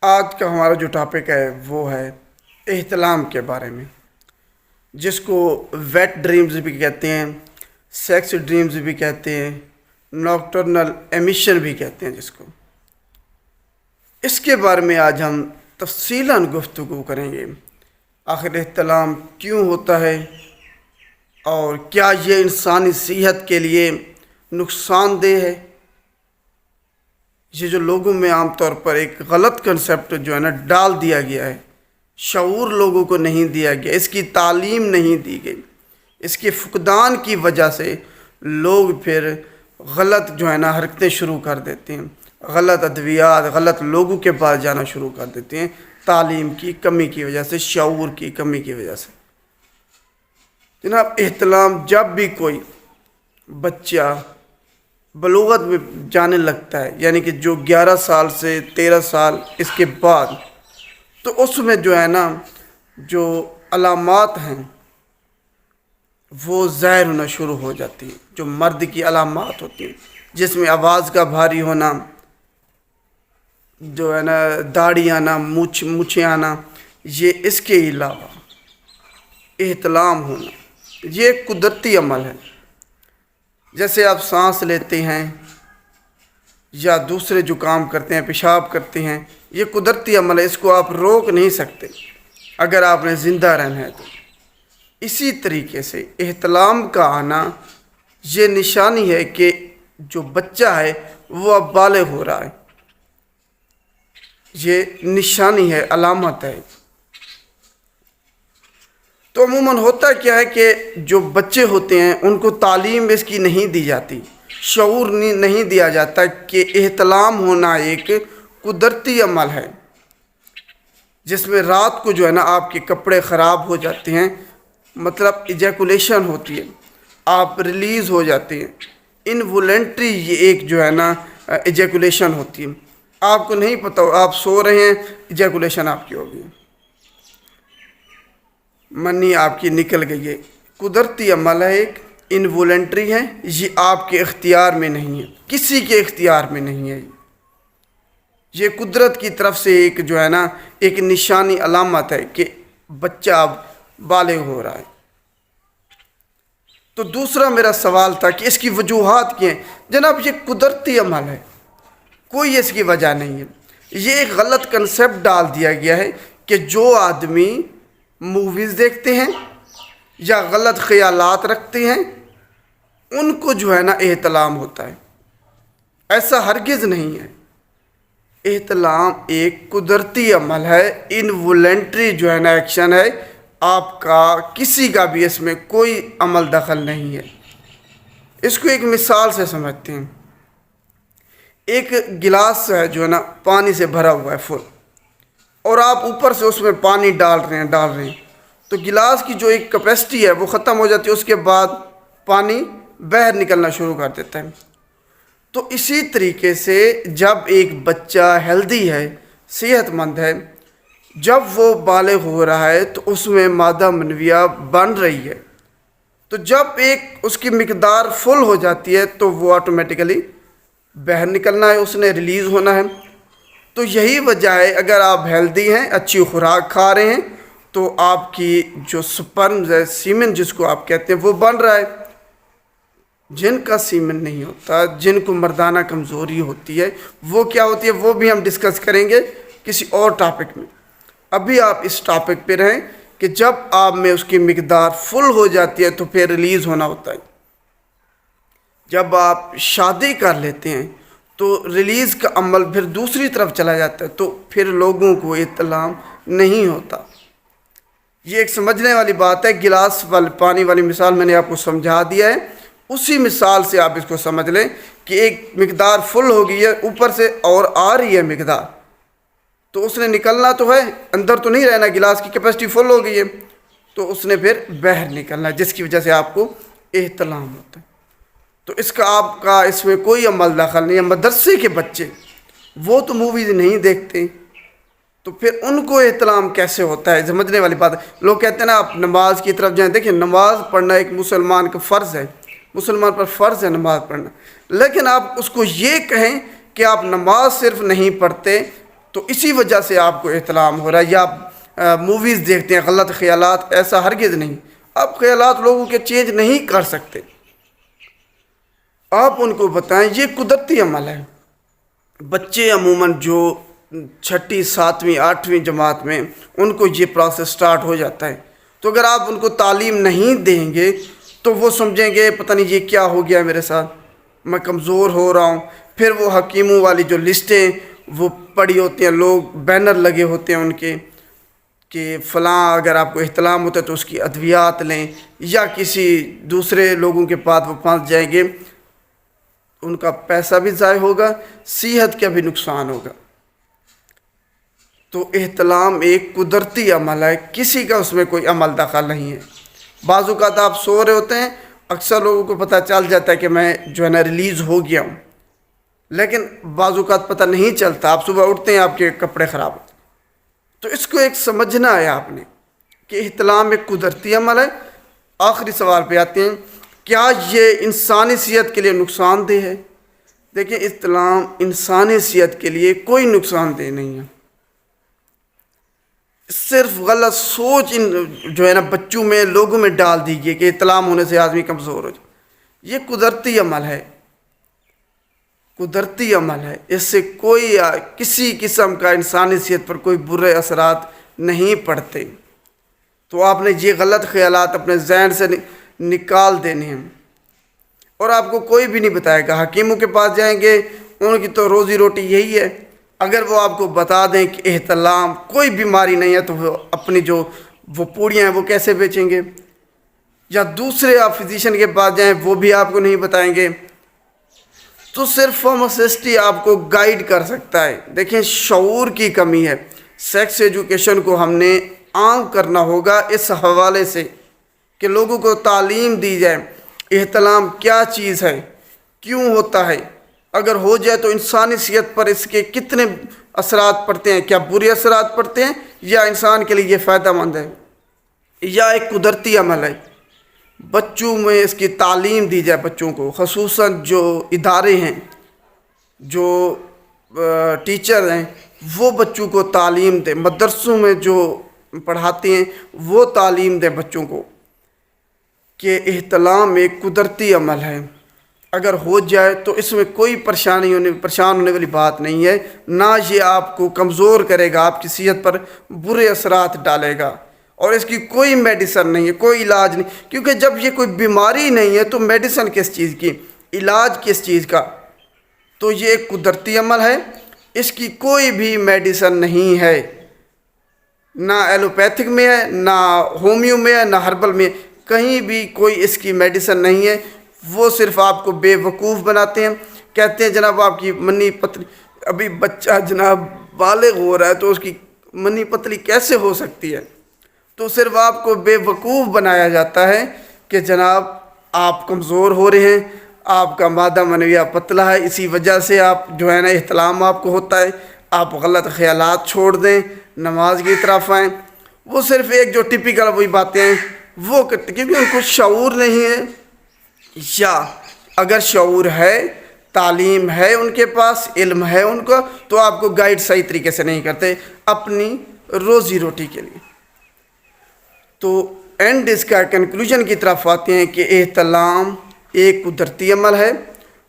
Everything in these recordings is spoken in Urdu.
آج کا ہمارا جو ٹاپک ہے وہ ہے احتلام کے بارے میں، جس کو ویٹ ڈریمز بھی کہتے ہیں، سیکس ڈریمز بھی کہتے ہیں، نوکٹرنل ایمیشن بھی کہتے ہیں جس کو۔ اس کے بارے میں آج ہم تفصیلاً گفتگو کریں گے۔ آخر احتلام کیوں ہوتا ہے اور کیا یہ انسانی صحت کے لیے نقصان دہ ہے؟ یہ جو لوگوں میں عام طور پر ایک غلط کنسیپٹ جو ہے نا ڈال دیا گیا ہے، شعور لوگوں کو نہیں دیا گیا، اس کی تعلیم نہیں دی گئی، اس کے فقدان کی وجہ سے لوگ پھر غلط جو ہے نا حرکتیں شروع کر دیتے ہیں، غلط ادویات، غلط لوگوں کے پاس جانا شروع کر دیتے ہیں، تعلیم کی کمی کی وجہ سے، شعور کی کمی کی وجہ سے۔ جناب، احتلام جب بھی کوئی بچہ بلوغت میں جانے لگتا ہے، یعنی کہ جو 11 سال سے 13 سال اس کے بعد، تو اس میں جو ہے نا جو علامات ہیں وہ ظاہر ہونا شروع ہو جاتی ہیں، جو مرد کی علامات ہوتی ہیں، جس میں آواز کا بھاری ہونا، جو ہے نا داڑھی آنا، مونچھیں آنا، یہ اس کے علاوہ احتلام ہونا یہ ایک قدرتی عمل ہے۔ جیسے آپ سانس لیتے ہیں یا دوسرے جو کام کرتے ہیں، پیشاب کرتے ہیں، یہ قدرتی عمل ہے، اس کو آپ روک نہیں سکتے اگر آپ نے زندہ رہنا ہے تو۔ اسی طریقے سے احتلام کا آنا یہ نشانی ہے کہ جو بچہ ہے وہ اب بالغ ہو رہا ہے، یہ نشانی ہے، علامت ہے۔ تو عموماً ہوتا کیا ہے کہ جو بچے ہوتے ہیں ان کو تعلیم اس کی نہیں دی جاتی، شعور نہیں دیا جاتا کہ احتلام ہونا ایک قدرتی عمل ہے، جس میں رات کو جو ہے نا آپ کے کپڑے خراب ہو جاتے ہیں، مطلب ایجیکولیشن ہوتی ہے، آپ ریلیز ہو جاتے ہیں، انوولنٹری یہ ایک جو ہے نا ایجیکولیشن ہوتی ہے، آپ کو نہیں پتہ، آپ سو رہے ہیں، ایجیکولیشن آپ کی ہوگی، منی آپ کی نکل گئی ہے، قدرتی عمل ہے، ایک انوولنٹری ہے، یہ آپ کے اختیار میں نہیں ہے، کسی کے اختیار میں نہیں ہے، یہ قدرت کی طرف سے ایک جو ہے نا ایک نشانی علامت ہے کہ بچہ اب بالغ ہو رہا ہے۔ تو دوسرا میرا سوال تھا کہ اس کی وجوہات کیا ہیں؟ جناب، یہ قدرتی عمل ہے، کوئی اس کی وجہ نہیں ہے، یہ ایک غلط کنسیپٹ ڈال دیا گیا ہے کہ جو آدمی موویز دیکھتے ہیں یا غلط خیالات رکھتے ہیں ان کو جو ہے نا احتلام ہوتا ہے۔ ایسا ہرگز نہیں ہے، احتلام ایک قدرتی عمل ہے، انوولنٹری جو ہے نا ایکشن ہے، آپ کا کسی کا بھی اس میں کوئی عمل دخل نہیں ہے۔ اس کو ایک مثال سے سمجھتے ہیں۔ ایک گلاس ہے جو ہے نا پانی سے بھرا ہوا ہے فل، اور آپ اوپر سے اس میں پانی ڈال رہے ہیں، تو گلاس کی جو ایک کیپیسٹی ہے وہ ختم ہو جاتی ہے، اس کے بعد پانی باہر نکلنا شروع کر دیتا ہے۔ تو اسی طریقے سے جب ایک بچہ ہیلدی ہے، صحت مند ہے، جب وہ بالغ ہو رہا ہے تو اس میں مادہ منویہ بن رہی ہے، تو جب ایک اس کی مقدار فل ہو جاتی ہے تو وہ آٹومیٹیکلی باہر نکلنا ہے، اس نے ریلیز ہونا ہے۔ تو یہی وجہ ہے، اگر آپ ہیلدی ہیں، اچھی خوراک کھا رہے ہیں، تو آپ کی جو سپرمز ہے، سیمن جس کو آپ کہتے ہیں، وہ بن رہا ہے۔ جن کا سیمن نہیں ہوتا، جن کو مردانہ کمزوری ہوتی ہے، وہ کیا ہوتی ہے وہ بھی ہم ڈسکس کریں گے کسی اور ٹاپک میں۔ ابھی آپ اس ٹاپک پہ رہیں کہ جب آپ میں اس کی مقدار فل ہو جاتی ہے تو پھر ریلیز ہونا ہوتا ہے۔ جب آپ شادی کر لیتے ہیں تو ریلیز کا عمل پھر دوسری طرف چلا جاتا ہے، تو پھر لوگوں کو احتلام نہیں ہوتا۔ یہ ایک سمجھنے والی بات ہے، گلاس والی پانی والی مثال میں نے آپ کو سمجھا دیا ہے، اسی مثال سے آپ اس کو سمجھ لیں کہ ایک مقدار فل ہو گئی ہے، اوپر سے اور آ رہی ہے مقدار، تو اس نے نکلنا تو ہے، اندر تو نہیں رہنا، گلاس کی کیپیسٹی فل ہو گئی ہے تو اس نے پھر باہر نکلنا ہے، جس کی وجہ سے آپ کو احتلام ہوتا ہے۔ تو اس کا آپ کا اس میں کوئی عمل دخل نہیں ہے۔ مدرسے کے بچے وہ تو موویز نہیں دیکھتے، تو پھر ان کو احتلام کیسے ہوتا ہے؟ سمجھنے والی بات ہے۔ لوگ کہتے ہیں نا آپ نماز کی طرف جائیں، دیکھیں نماز پڑھنا ایک مسلمان کا فرض ہے، مسلمان پر فرض ہے نماز پڑھنا، لیکن آپ اس کو یہ کہیں کہ آپ نماز صرف نہیں پڑھتے تو اسی وجہ سے آپ کو احتلام ہو رہا ہے. یا آپ موویز دیکھتے ہیں غلط خیالات، ایسا ہرگز نہیں. آپ خیالات لوگوں کے چینج نہیں کر سکتے. آپ ان کو بتائیں یہ قدرتی عمل ہے. بچے عموماً جو 6ٹھی 7ویں 8ویں جماعت میں ان کو یہ پروسیس سٹارٹ ہو جاتا ہے. تو اگر آپ ان کو تعلیم نہیں دیں گے تو وہ سمجھیں گے پتہ نہیں یہ کیا ہو گیا میرے ساتھ، میں کمزور ہو رہا ہوں. پھر وہ حکیموں والی جو لسٹیں وہ پڑی ہوتی ہیں، لوگ بینر لگے ہوتے ہیں ان کے کہ فلاں اگر آپ کو احتلام ہوتا ہے تو اس کی ادویات لیں، یا کسی دوسرے لوگوں کے پاس وہ پھنس جائیں گے. ان کا پیسہ بھی ضائع ہوگا، صحت کا بھی نقصان ہوگا. تو احتلام ایک قدرتی عمل ہے، کسی کا اس میں کوئی عمل دخل نہیں ہے. بعض اوقات آپ سو رہے ہوتے ہیں، اکثر لوگوں کو پتہ چل جاتا ہے کہ میں جو ہے نا ریلیز ہو گیا ہوں، لیکن بعض اوقات پتہ نہیں چلتا. آپ صبح اٹھتے ہیں آپ کے کپڑے خراب ہوتے ہیں. تو اس کو ایک سمجھنا ہے آپ نے کہ احتلام ایک قدرتی عمل ہے. آخری سوال پہ آتے ہیں، کیا یہ انسانی صحت کے لیے نقصان دہ ہے؟ دیکھیں احتلام انسانی صحت کے لیے کوئی نقصان دہ نہیں ہے. صرف غلط سوچ جو ہے نا بچوں میں لوگوں میں ڈال دی گئی کہ احتلام ہونے سے آدمی کمزور ہو جائے. یہ قدرتی عمل ہے، قدرتی عمل ہے. اس سے کوئی کسی قسم کا انسانی صحت پر کوئی برے اثرات نہیں پڑتے. تو آپ نے یہ غلط خیالات اپنے ذہن سے نکال دینے ہیں. اور آپ کو کوئی بھی نہیں بتائے گا. حکیموں کے پاس جائیں گے، ان کی تو روزی روٹی یہی ہے. اگر وہ آپ کو بتا دیں کہ احتلام کوئی بیماری نہیں ہے تو وہ اپنی جو وہ پوڑیاں ہیں وہ کیسے بیچیں گے؟ یا دوسرے آپ فزیشین کے پاس جائیں، وہ بھی آپ کو نہیں بتائیں گے. تو صرف فارماسسٹ ہی آپ کو گائیڈ کر سکتا ہے. دیکھیں شعور کی کمی ہے. سیکس ایجوکیشن کو ہم نے عام کرنا ہوگا اس حوالے سے کہ لوگوں کو تعلیم دی جائے احتلام کیا چیز ہے، کیوں ہوتا ہے، اگر ہو جائے تو انسانی صحت پر اس کے کتنے اثرات پڑتے ہیں، کیا برے اثرات پڑتے ہیں یا انسان کے لیے یہ فائدہ مند ہے، یا ایک قدرتی عمل ہے. بچوں میں اس کی تعلیم دی جائے. بچوں کو خصوصاً جو ادارے ہیں، جو ٹیچر ہیں، وہ بچوں کو تعلیم دیں. مدرسوں میں جو پڑھاتے ہیں وہ تعلیم دیں بچوں کو کہ احتلام ایک قدرتی عمل ہے. اگر ہو جائے تو اس میں کوئی پریشان ہونے والی بات نہیں ہے. نہ یہ آپ کو کمزور کرے گا، آپ کی صحت پر برے اثرات ڈالے گا. اور اس کی کوئی میڈیسن نہیں ہے، کوئی علاج نہیں. کیونکہ جب یہ کوئی بیماری نہیں ہے تو میڈیسن کس چیز کی، علاج کس چیز کا؟ تو یہ ایک قدرتی عمل ہے. اس کی کوئی بھی میڈیسن نہیں ہے، نہ ایلوپیتھک میں ہے، نہ ہومیو میں ہے، نہ ہربل میں. کہیں بھی کوئی اس کی میڈیسن نہیں ہے. وہ صرف آپ کو بے وقوف بناتے ہیں. کہتے ہیں جناب آپ کی منی پتلی، ابھی بچہ جناب بالغ ہو رہا ہے تو اس کی منی پتلی کیسے ہو سکتی ہے؟ تو صرف آپ کو بے وقوف بنایا جاتا ہے کہ جناب آپ کمزور ہو رہے ہیں، آپ کا مادہ منویہ پتلا ہے، اسی وجہ سے آپ جو ہے نا احتلام آپ کو ہوتا ہے. آپ غلط خیالات چھوڑ دیں، نماز کی طرف آئیں. وہ صرف ایک جو ٹپیکل وہی باتیں ہیں وہ کرتے، کیونکہ ان کو شعور نہیں ہے. یا اگر شعور ہے، تعلیم ہے ان کے پاس، علم ہے ان کو، تو آپ کو گائیڈ صحیح طریقے سے نہیں کرتے اپنی روزی روٹی کے لیے. تو اینڈ اس کا کنکلوژن کی طرف آتے ہیں کہ احتلام ایک قدرتی عمل ہے.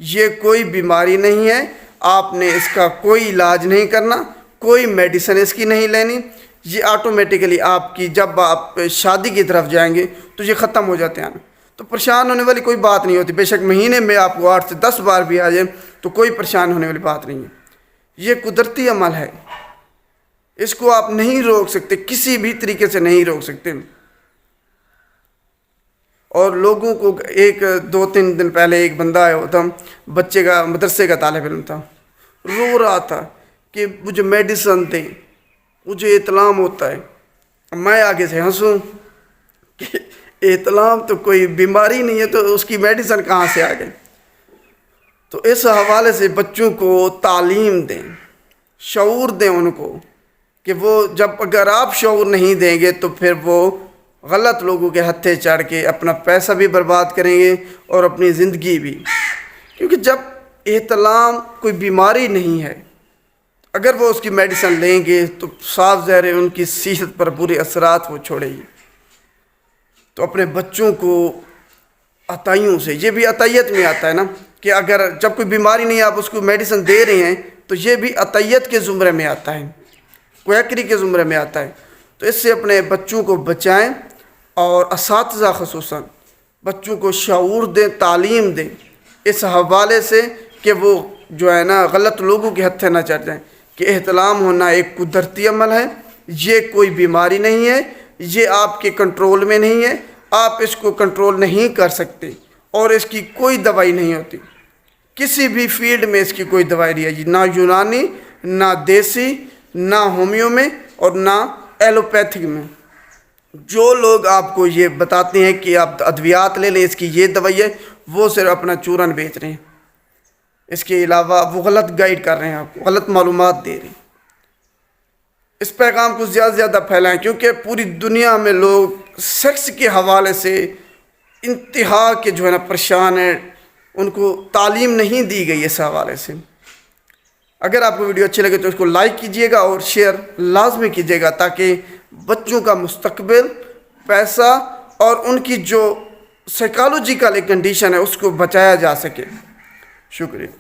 یہ کوئی بیماری نہیں ہے. آپ نے اس کا کوئی علاج نہیں کرنا، کوئی میڈیسن اس کی نہیں لینی. یہ آٹومیٹیکلی آپ کی جب آپ شادی کی طرف جائیں گے تو یہ ختم ہو جاتے ہیں. تو پریشان ہونے والی کوئی بات نہیں ہوتی. بے شک مہینے میں آپ کو 8 سے 10 بار بھی آ جائے تو کوئی پریشان ہونے والی بات نہیں ہے. یہ قدرتی عمل ہے، اس کو آپ نہیں روک سکتے، کسی بھی طریقے سے نہیں روک سکتے. اور لوگوں کو 2-3 دن پہلے ایک بندہ آیا ہوتا، بچے کا مدرسے کا طالب علم تھا، رو رہا تھا کہ مجھے میڈیسن دیں، مجھے احتلام ہوتا ہے. میں آگے سے ہنسوں کہ احتلام تو کوئی بیماری نہیں ہے تو اس کی میڈیسن کہاں سے آ گئی؟ تو اس حوالے سے بچوں کو تعلیم دیں، شعور دیں ان کو کہ وہ جب اگر آپ شعور نہیں دیں گے تو پھر وہ غلط لوگوں کے ہتھے چڑھ کے اپنا پیسہ بھی برباد کریں گے اور اپنی زندگی بھی. کیونکہ جب احتلام کوئی بیماری نہیں ہے، اگر وہ اس کی میڈیسن لیں گے تو صاف ظاہر ہے ان کی صحت پر برے اثرات وہ چھوڑے گی۔ تو اپنے بچوں کو عطائیوں سے، یہ بھی عطیت میں آتا ہے نا، کہ اگر جب کوئی بیماری نہیں آپ اس کو میڈیسن دے رہے ہیں تو یہ بھی عطیت کے زمرے میں آتا ہے، کویکری کے زمرے میں آتا ہے۔ تو اس سے اپنے بچوں کو بچائیں، اور اساتذہ خصوصاً بچوں کو شعور دیں، تعلیم دیں اس حوالے سے کہ وہ جو ہے نا غلط لوگوں کے ہتھے نہ چڑھ جائیں، کہ احتلام ہونا ایک قدرتی عمل ہے، یہ کوئی بیماری نہیں ہے، یہ آپ کے کنٹرول میں نہیں ہے، آپ اس کو کنٹرول نہیں کر سکتے، اور اس کی کوئی دوائی نہیں ہوتی، کسی بھی فیلڈ میں اس کی کوئی دوائی نہیں ہے، نہ یونانی، نہ دیسی، نہ ہومیو میں، اور نہ ایلوپیتھک میں۔ جو لوگ آپ کو یہ بتاتے ہیں کہ آپ ادویات لے لیں، اس کی یہ دوائی ہے، وہ صرف اپنا چورن بیچ رہے ہیں، اس کے علاوہ وہ غلط گائیڈ کر رہے ہیں، آپ کو غلط معلومات دے رہے ہیں۔ اس پیغام کو زیادہ سے زیادہ پھیلائیں، کیونکہ پوری دنیا میں لوگ سیکس کے حوالے سے انتہا کے جو ہے نا پریشان ہیں، ان کو تعلیم نہیں دی گئی اس حوالے سے۔ اگر آپ کو ویڈیو اچھی لگے تو اس کو لائک کیجئے گا اور شیئر لازمی کیجئے گا، تاکہ بچوں کا مستقبل، پیسہ اور ان کی جو سائیکالوجیکل ایک کنڈیشن ہے اس کو بچایا جا سکے۔ شکریہ۔